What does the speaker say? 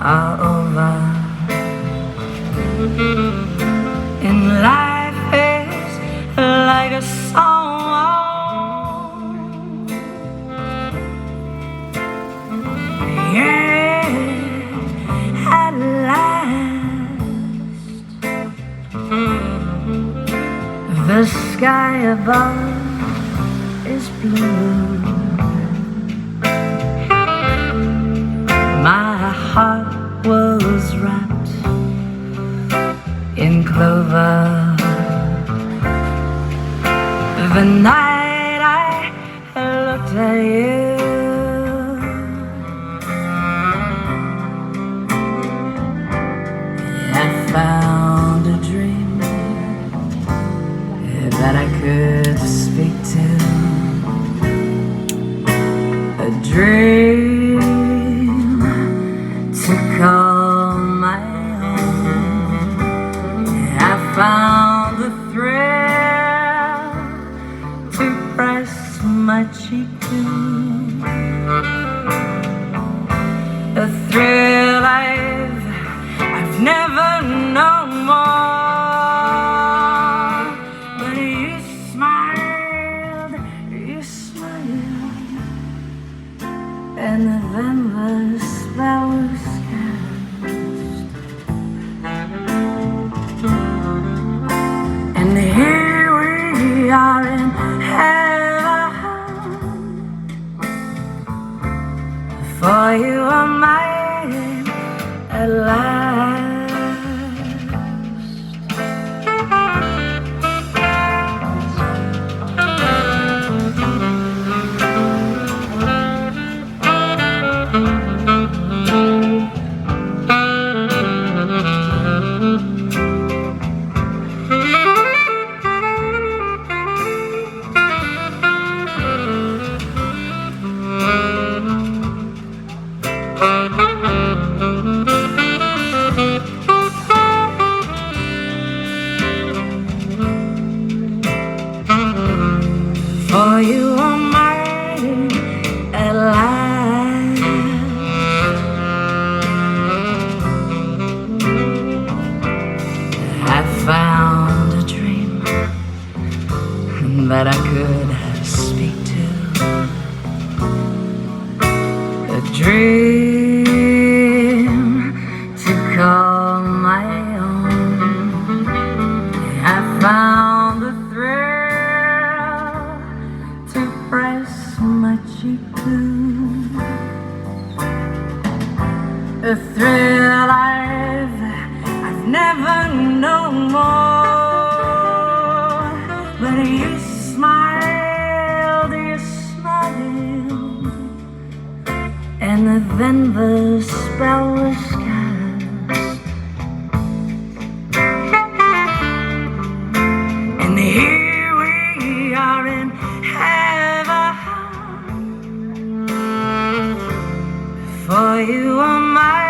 are over. And life is like a song. Yeah, at last the sky above is blue. My heart was wrapped in clover the night I looked at you. I found a dream that I could speak to, a dream to call my own. I found the thrill to press my cheek to, a thrill I've never known more. But you smiled, and then the spell was cast. And here we are in heaven, for you are mine at last. For you are mine at last. I found a dream that I could speak to, a dream to call my own. I found the thrill to press my cheek to, a thrill I've never known more. But you smiled, and then the spell was cast. And here we are in heaven, for you are mine.